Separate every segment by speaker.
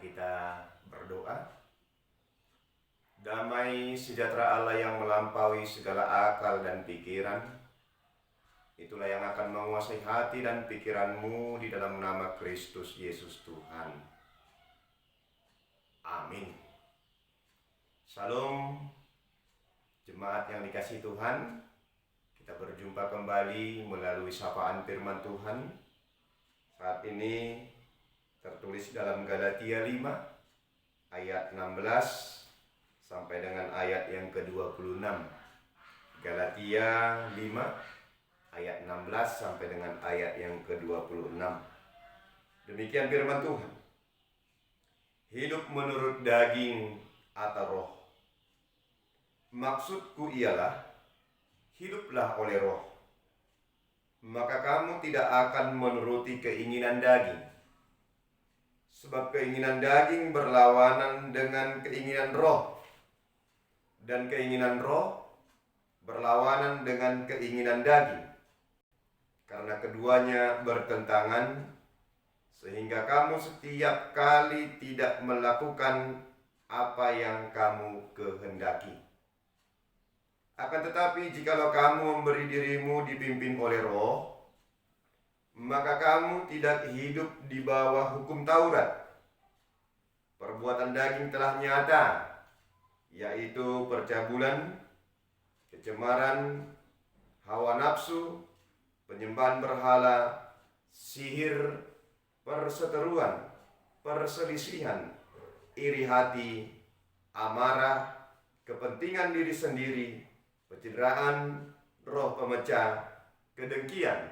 Speaker 1: kita berdoa. Damai sejahtera Allah yang melampaui segala akal dan pikiran, itulah yang akan menguasai hati dan pikiranmu di dalam nama Kristus Yesus Tuhan. Amin. Salam jemaat yang dikasihi Tuhan. Kita berjumpa kembali melalui sapaan firman Tuhan. Saat ini tertulis dalam Galatia 5 ayat 16 sampai dengan ayat yang ke-26. Galatia 5 ayat 16 sampai dengan ayat yang ke-26. Demikian firman Tuhan. Hidup menurut daging atau roh. Maksudku ialah hiduplah oleh roh, maka kamu tidak akan menuruti keinginan daging. Sebab keinginan daging berlawanan dengan keinginan roh, dan keinginan roh berlawanan dengan keinginan daging. Karena keduanya bertentangan, sehingga kamu setiap kali tidak melakukan apa yang kamu kehendaki. Akan tetapi jikalau kamu memberi dirimu dipimpin oleh roh, maka kamu tidak hidup di bawah hukum Taurat. Perbuatan daging telah nyata, yaitu percabulan, kecemaran, hawa nafsu, penyembahan berhala, sihir, perseteruan, perselisihan, iri hati, amarah, kepentingan diri sendiri, pencitraan, roh pemecah, kedengkian,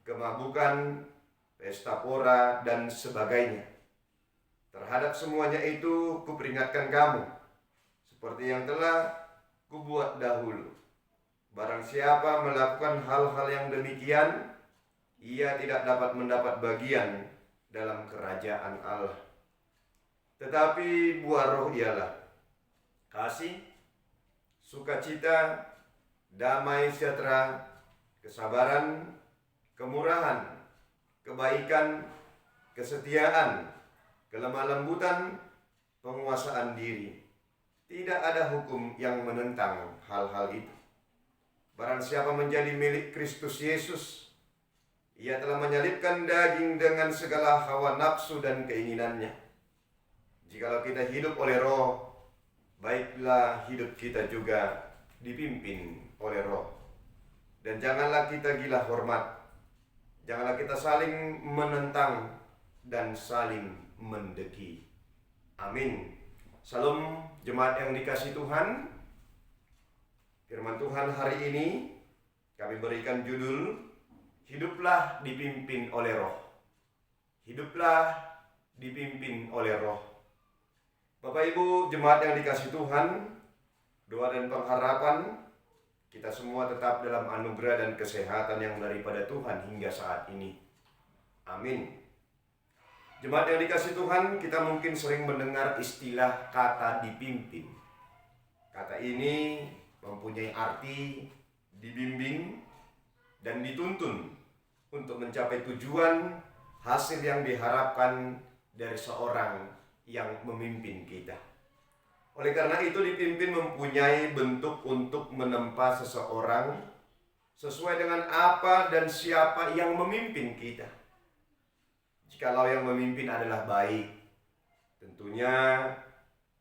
Speaker 1: kemabukan, pesta pora, dan sebagainya. Terhadap semuanya itu kuperingatkan kamu, seperti yang telah kubuat dahulu. Barang siapa melakukan hal-hal yang demikian, ia tidak dapat mendapat bagian dalam kerajaan Allah. Tetapi buah roh ialah kasih, sukacita, damai sejahtera, kesabaran, kemurahan, kebaikan, kesetiaan, kelemah lembutan, penguasaan diri. Tidak ada hukum yang menentang hal-hal itu. Barang siapa menjadi milik Kristus Yesus, ia telah menyalibkan daging dengan segala hawa nafsu dan keinginannya. Jikalau kita hidup oleh roh, baiklah hidup kita juga dipimpin oleh roh. Dan janganlah kita gila hormat, janganlah kita saling menentang dan saling mendeki. Amin. Salam jemaat yang dikasihi Tuhan. Firman Tuhan hari ini kami berikan judul, hiduplah dipimpin oleh roh. Hiduplah dipimpin oleh roh. Bapak Ibu jemaat yang dikasihi Tuhan, doa dan pengharapan kita semua tetap dalam anugerah dan kesehatan yang daripada Tuhan hingga saat ini. Amin. Jemaat yang dikasihi Tuhan, kita mungkin sering mendengar istilah kata dipimpin. Kata ini mempunyai arti dibimbing dan dituntun untuk mencapai tujuan hasil yang diharapkan dari seorang yang memimpin kita. Oleh karena itu dipimpin mempunyai bentuk untuk menempa seseorang sesuai dengan apa dan siapa yang memimpin kita. Jikalau yang memimpin adalah baik, tentunya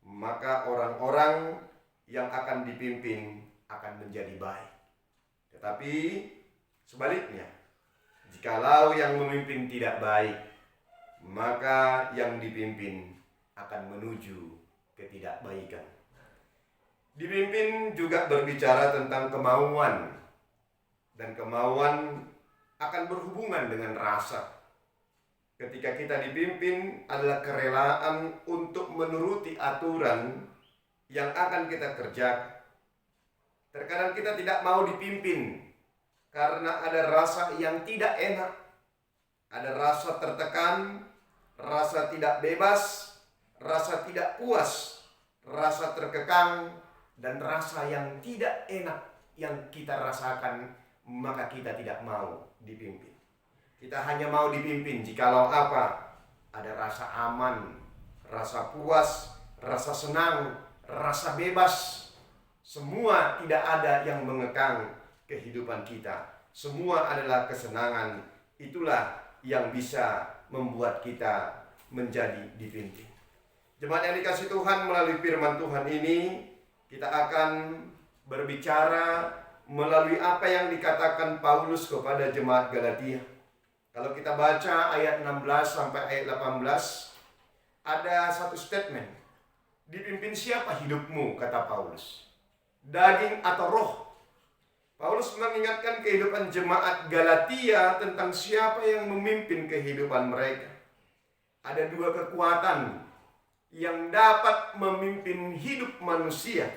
Speaker 1: maka orang-orang yang akan dipimpin akan menjadi baik. Tetapi sebaliknya, jikalau yang memimpin tidak baik, maka yang dipimpin akan menuju ketidakbaikan. Dipimpin juga berbicara tentang kemauan, dan kemauan akan berhubungan dengan rasa. Ketika kita dipimpin adalah kerelaan untuk menuruti aturan yang akan kita kerjakan. Terkadang kita tidak mau dipimpin karena ada rasa yang tidak enak, ada rasa tertekan, rasa tidak bebas, rasa tidak puas, rasa terkekang, dan rasa yang tidak enak yang kita rasakan, maka kita tidak mau dipimpin. Kita hanya mau dipimpin jikalau apa? Ada rasa aman, rasa puas, rasa senang, rasa bebas. Semua tidak ada yang mengekang kehidupan kita. Semua adalah kesenangan. Itulah yang bisa membuat kita menjadi dipimpin. Jemaat yang dikasihi Tuhan, melalui firman Tuhan ini kita akan berbicara melalui apa yang dikatakan Paulus kepada jemaat Galatia. Kalau kita baca ayat 16 sampai ayat 18, ada satu statement. Dipimpin siapa hidupmu, kata Paulus? Daging atau roh? Paulus mengingatkan kehidupan jemaat Galatia tentang siapa yang memimpin kehidupan mereka. Ada dua kekuatan yang dapat memimpin hidup manusia.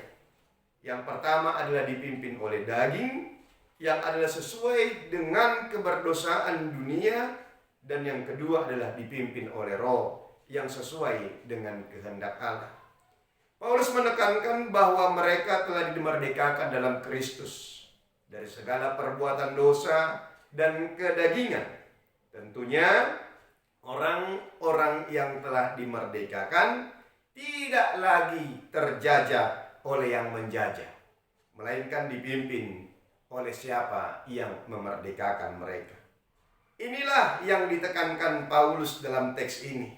Speaker 1: Yang pertama adalah dipimpin oleh daging, yang adalah sesuai dengan keberdosaan dunia. Dan yang kedua adalah dipimpin oleh roh, yang sesuai dengan kehendak Allah. Paulus menekankan bahwa mereka telah dimerdekakan dalam Kristus dari segala perbuatan dosa dan kedagingan. Tentunya orang-orang yang telah dimerdekakan tidak lagi terjajah oleh yang menjajah, melainkan dipimpin oleh siapa yang memerdekakan mereka. Inilah yang ditekankan Paulus dalam teks ini,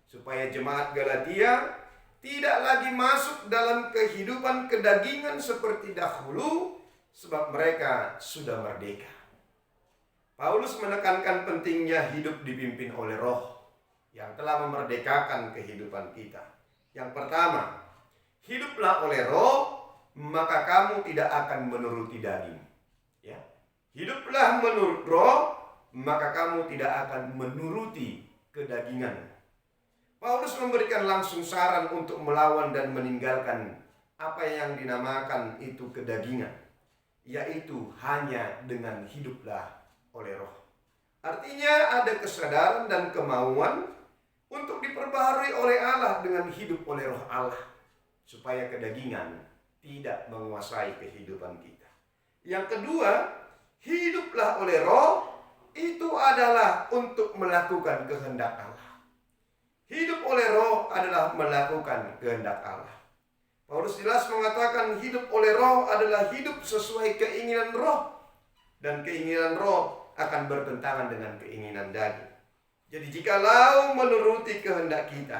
Speaker 1: supaya jemaat Galatia tidak lagi masuk dalam kehidupan kedagingan seperti dahulu, sebab mereka sudah merdeka. Paulus menekankan pentingnya hidup dipimpin oleh roh yang telah memerdekakan kehidupan kita. Yang pertama, hiduplah oleh roh, maka kamu tidak akan menuruti daging. Ya. Hiduplah menurut roh, maka kamu tidak akan menuruti kedagingan. Paulus memberikan langsung saran untuk melawan dan meninggalkan apa yang dinamakan itu kedagingan, yaitu hanya dengan hiduplah oleh roh. Artinya ada kesadaran dan kemauan untuk diperbaharui oleh Allah dengan hidup oleh roh Allah, supaya kedagingan tidak menguasai kehidupan kita. Yang kedua, hiduplah oleh roh, itu adalah untuk melakukan kehendak Allah. Hidup oleh roh adalah melakukan kehendak Allah. Paulus jelas mengatakan hidup oleh roh adalah hidup sesuai keinginan roh, dan keinginan roh akan bertentangan dengan keinginan daging. Jadi jikalau menuruti kehendak kita,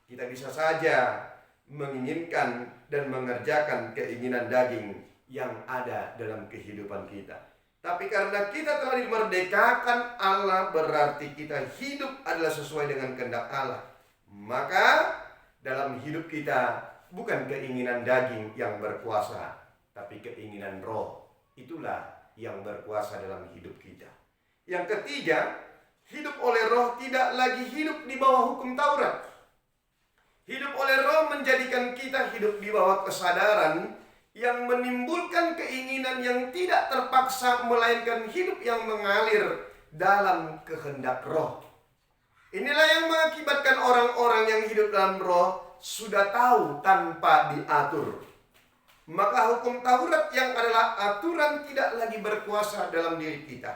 Speaker 1: kita bisa saja menginginkan dan mengerjakan keinginan daging yang ada dalam kehidupan kita. Tapi karena kita telah dimerdekakan Allah, berarti kita hidup adalah sesuai dengan kehendak Allah. Maka dalam hidup kita bukan keinginan daging yang berkuasa, tapi keinginan roh. Itulah yang berkuasa dalam hidup kita. Yang ketiga, hidup oleh roh tidak lagi hidup di bawah hukum Taurat. Hidup oleh roh menjadikan kita hidup di bawah kesadaran yang menimbulkan keinginan yang tidak terpaksa, melainkan hidup yang mengalir dalam kehendak roh. Inilah yang mengakibatkan orang-orang yang hidup dalam roh sudah tahu tanpa diatur. Maka hukum Taurat yang adalah aturan tidak lagi berkuasa dalam diri kita.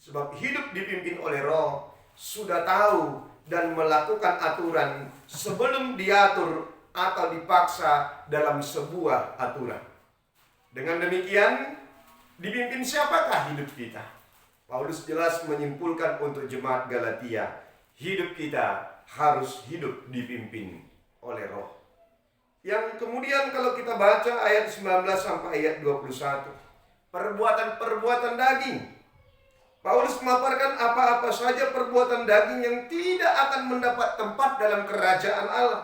Speaker 1: Sebab hidup dipimpin oleh roh sudah tahu dan melakukan aturan sebelum diatur atau dipaksa dalam sebuah aturan. Dengan demikian, dipimpin siapakah hidup kita? Paulus jelas menyimpulkan untuk jemaat Galatia, hidup kita harus hidup dipimpin oleh roh. Yang kemudian kalau kita baca ayat 19 sampai ayat 21, perbuatan-perbuatan daging. Paulus memaparkan apa-apa saja perbuatan daging yang tidak akan mendapat tempat dalam kerajaan Allah.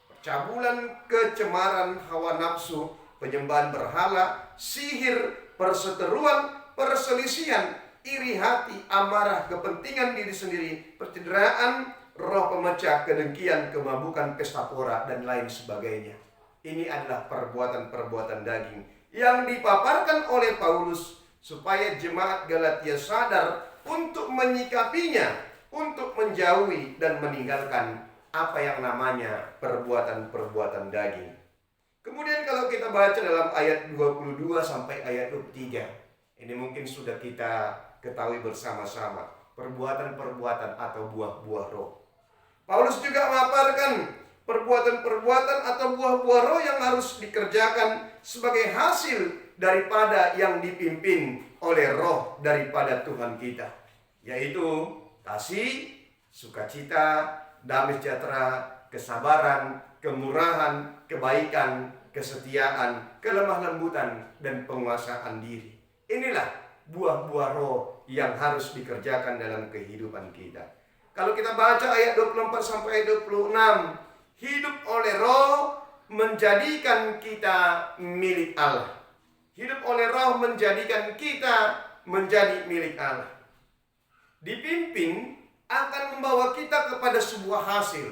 Speaker 1: Percabulan, kecemaran, hawa nafsu, penyembahan berhala, sihir, perseteruan, perselisihan, iri hati, amarah, kepentingan diri sendiri, percederaan, roh pemecah, kedengkian, kemabukan, pesta pora, dan lain sebagainya. Ini adalah perbuatan-perbuatan daging yang dipaparkan oleh Paulus supaya jemaat Galatia sadar untuk menyikapinya, untuk menjauhi dan meninggalkan apa yang namanya perbuatan-perbuatan daging. Kemudian kalau kita baca dalam ayat 22 sampai ayat 23, ini mungkin sudah kita ketahui bersama-sama, perbuatan-perbuatan atau buah-buah roh. Paulus juga memaparkan perbuatan-perbuatan atau buah-buah roh yang harus dikerjakan sebagai hasil daripada yang dipimpin oleh roh daripada Tuhan kita, yaitu kasih, sukacita, damai sejahtera, kesabaran, kemurahan, kebaikan, kesetiaan, kelemah lembutan, dan penguasaan diri. Inilah buah-buah roh yang harus dikerjakan dalam kehidupan kita. Kalau kita baca ayat 24 sampai 26, hidup oleh roh menjadikan kita milik Allah. Hidup oleh roh menjadikan kita menjadi milik Allah. Dipimpin akan membawa kita kepada sebuah hasil.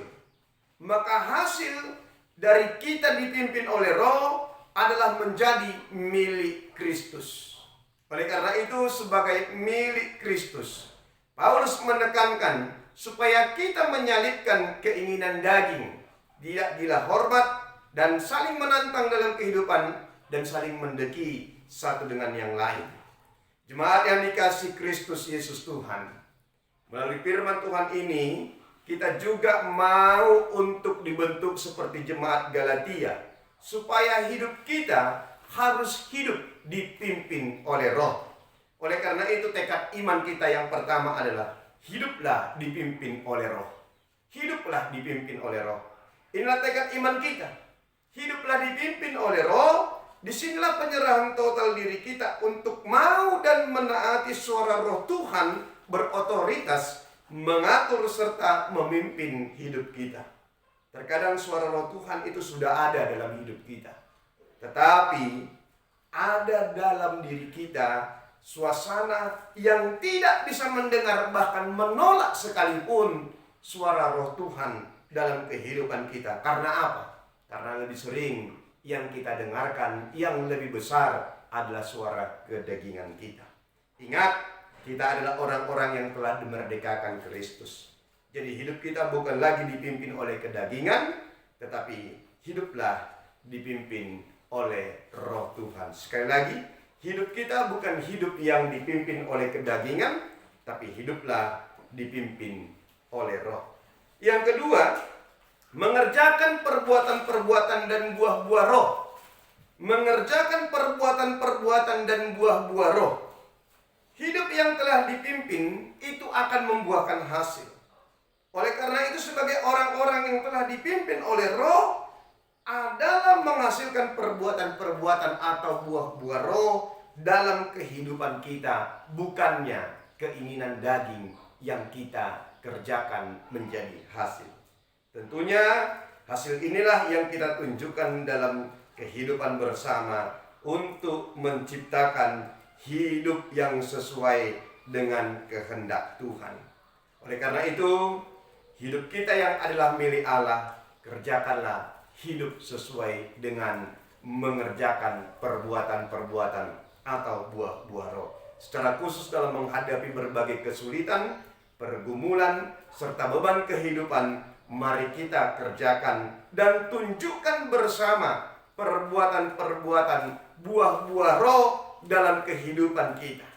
Speaker 1: Maka hasil dari kita dipimpin oleh roh adalah menjadi milik Kristus. Oleh karena itu, sebagai milik Kristus, Paulus menekankan supaya kita menyalipkan keinginan daging, tidak gila hormat, dan saling menantang dalam kehidupan, dan saling mendeki satu dengan yang lain. Jemaat yang dikasihi Kristus Yesus Tuhan, melalui firman Tuhan ini, kita juga mau untuk dibentuk seperti jemaat Galatia, supaya hidup kita harus hidup dipimpin oleh roh. Oleh karena itu, tekad iman kita yang pertama adalah hiduplah dipimpin oleh roh. Hiduplah dipimpin oleh roh. Inilah tekad iman kita. Hiduplah dipimpin oleh roh. Disinilah penyerahan total diri kita untuk mau dan menaati suara roh Tuhan berotoritas, mengatur serta memimpin hidup kita. Terkadang suara roh Tuhan itu sudah ada dalam hidup kita, tetapi ada dalam diri kita suasana yang tidak bisa mendengar, bahkan menolak sekalipun suara roh Tuhan dalam kehidupan kita. Karena apa? Karena lebih sering yang kita dengarkan, yang lebih besar adalah suara kedagingan kita. Ingat, kita adalah orang-orang yang telah dimerdekakan Kristus. Jadi hidup kita bukan lagi dipimpin oleh kedagingan, tetapi hiduplah dipimpin oleh roh Tuhan. Sekali lagi, hidup kita bukan hidup yang dipimpin oleh kedagingan, tapi hiduplah dipimpin oleh roh. Yang kedua, mengerjakan perbuatan-perbuatan dan buah-buah roh. Mengerjakan perbuatan-perbuatan dan buah-buah roh. Hidup yang telah dipimpin itu akan membuahkan hasil. Oleh karena itu, sebagai orang-orang yang telah dipimpin oleh roh adalah menghasilkan perbuatan-perbuatan atau buah-buah roh dalam kehidupan kita, bukannya keinginan daging yang kita kerjakan menjadi hasil. Tentunya hasil inilah yang kita tunjukkan dalam kehidupan bersama untuk menciptakan hidup yang sesuai dengan kehendak Tuhan. Oleh karena itu, hidup kita yang adalah milik Allah, kerjakanlah hidup sesuai dengan mengerjakan perbuatan-perbuatan atau buah-buah roh. Secara khusus dalam menghadapi berbagai kesulitan, pergumulan, serta beban kehidupan, mari kita kerjakan dan tunjukkan bersama perbuatan-perbuatan buah-buah roh dalam kehidupan kita.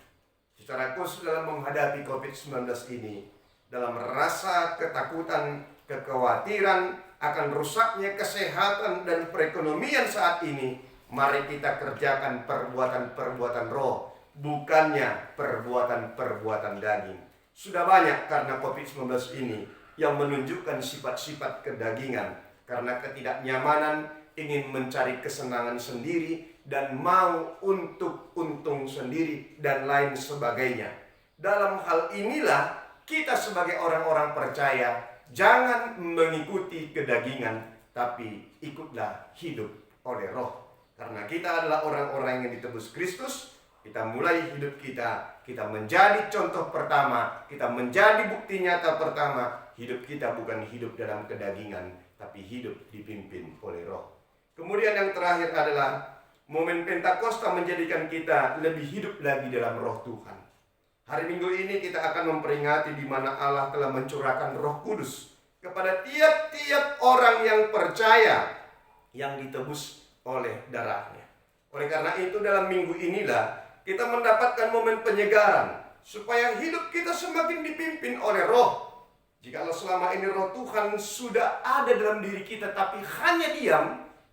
Speaker 1: Secara khusus dalam menghadapi COVID-19 ini, dalam rasa ketakutan, kekhawatiran akan rusaknya kesehatan dan perekonomian saat ini, mari kita kerjakan perbuatan-perbuatan roh, bukannya perbuatan-perbuatan daging. Sudah banyak karena COVID-19 ini yang menunjukkan sifat-sifat kedagingan, karena ketidaknyamanan, ingin mencari kesenangan sendiri, dan mau untuk untung sendiri, dan lain sebagainya. Dalam hal inilah kita sebagai orang-orang percaya jangan mengikuti kedagingan, tapi ikutlah hidup oleh roh. Karena kita adalah orang-orang yang ditebus Kristus, kita mulai hidup kita menjadi contoh pertama, kita menjadi bukti nyata pertama. Hidup kita bukan hidup dalam kedagingan, tapi hidup dipimpin oleh roh. Kemudian yang terakhir adalah momen Pentakosta menjadikan kita lebih hidup lagi dalam roh Tuhan. Hari Minggu ini kita akan memperingati di mana Allah telah mencurahkan Roh Kudus kepada tiap-tiap orang yang percaya, yang ditebus oleh darahnya. Oleh karena itu, dalam minggu inilah kita mendapatkan momen penyegaran supaya hidup kita semakin dipimpin oleh roh. Jikalau selama ini roh Tuhan sudah ada dalam diri kita tapi hanya diam,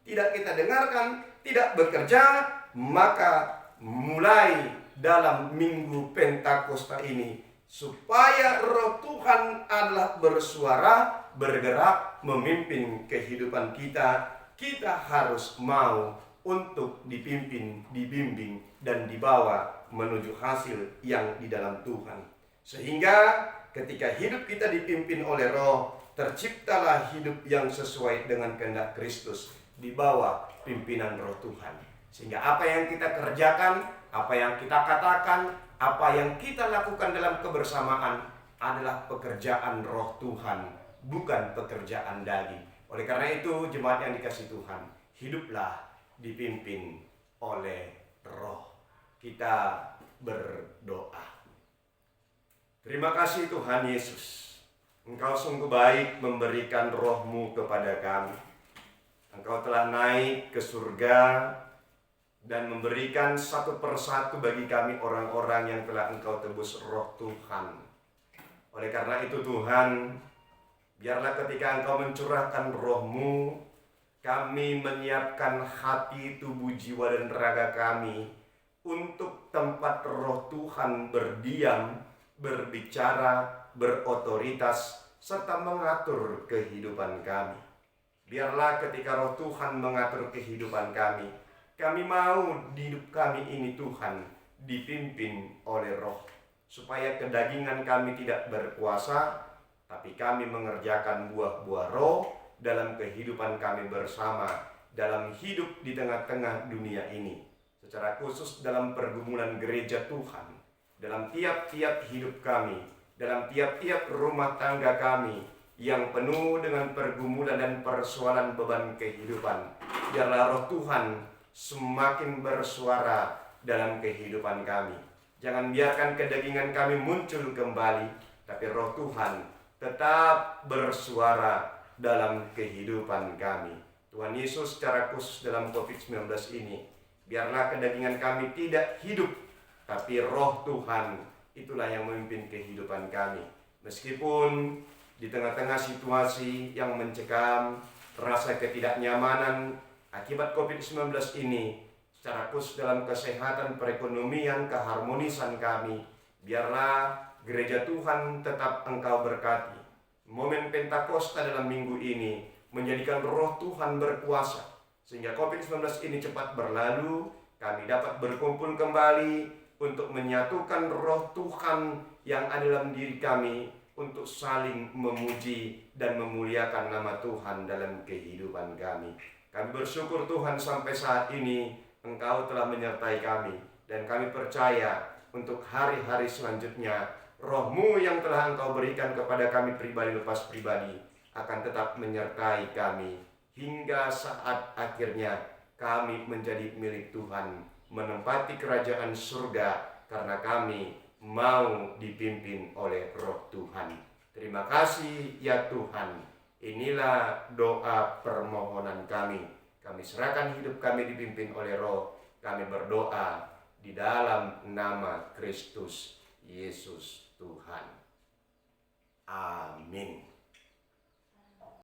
Speaker 1: tidak kita dengarkan, tidak bekerja, maka mulai dalam minggu Pentakosta ini, supaya roh Tuhan adalah bersuara, bergerak, memimpin kehidupan kita, kita harus mau untuk dipimpin, dibimbing, dan dibawa menuju hasil yang di dalam Tuhan. Sehingga ketika hidup kita dipimpin oleh roh, terciptalah hidup yang sesuai dengan kehendak Kristus di bawah pimpinan roh Tuhan. Sehingga apa yang kita kerjakan, apa yang kita katakan, apa yang kita lakukan dalam kebersamaan adalah pekerjaan roh Tuhan, bukan pekerjaan daging. Oleh karena itu, jemaat yang dikasihi Tuhan, hiduplah dipimpin oleh roh. Kita berdoa. Terima kasih Tuhan Yesus, Engkau sungguh baik memberikan roh-Mu kepada kami. Engkau telah naik ke surga dan memberikan satu persatu bagi kami orang-orang yang telah Engkau tebus roh Tuhan. Oleh karena itu Tuhan, biarlah ketika Engkau mencurahkan roh-Mu, kami menyiapkan hati, tubuh, jiwa, dan raga kami untuk tempat roh Tuhan berdiam, berbicara, berotoritas, serta mengatur kehidupan kami. Biarlah ketika roh Tuhan mengatur kehidupan kami mau hidup kami ini Tuhan dipimpin oleh roh, supaya kedagingan kami tidak berkuasa, tapi kami mengerjakan buah-buah roh dalam kehidupan kami bersama, dalam hidup di tengah-tengah dunia ini, secara khusus dalam pergumulan gereja Tuhan, dalam tiap-tiap hidup kami, dalam tiap-tiap rumah tangga kami yang penuh dengan pergumulan dan persoalan beban kehidupan. Biarlah roh Tuhan semakin bersuara dalam kehidupan kami. Jangan biarkan kedagingan kami muncul kembali, tapi roh Tuhan tetap bersuara dalam kehidupan kami. Tuhan Yesus, secara khusus dalam COVID-19 ini, biarlah kedagingan kami tidak hidup, tapi roh Tuhan itulah yang memimpin kehidupan kami. Meskipun di tengah-tengah situasi yang mencekam, rasa ketidaknyamanan akibat COVID-19 ini, secara khusus dalam kesehatan, perekonomian, keharmonisan kami, biarlah gereja Tuhan tetap Engkau berkati. Momen Pentakosta dalam minggu ini menjadikan roh Tuhan berkuasa, sehingga COVID-19 ini cepat berlalu, kami dapat berkumpul kembali untuk menyatukan roh Tuhan yang ada dalam diri kami, untuk saling memuji dan memuliakan nama Tuhan dalam kehidupan kami. Kami bersyukur Tuhan sampai saat ini Engkau telah menyertai kami, dan kami percaya untuk hari-hari selanjutnya roh-Mu yang telah Engkau berikan kepada kami pribadi lepas pribadi akan tetap menyertai kami hingga saat akhirnya kami menjadi milik Tuhan, menempati kerajaan surga karena kami mau dipimpin oleh roh Tuhan. Terima kasih ya Tuhan. Inilah doa permohonan kami. Kami serahkan hidup kami dipimpin oleh roh. Kami berdoa di dalam nama Kristus Yesus Tuhan. Amin.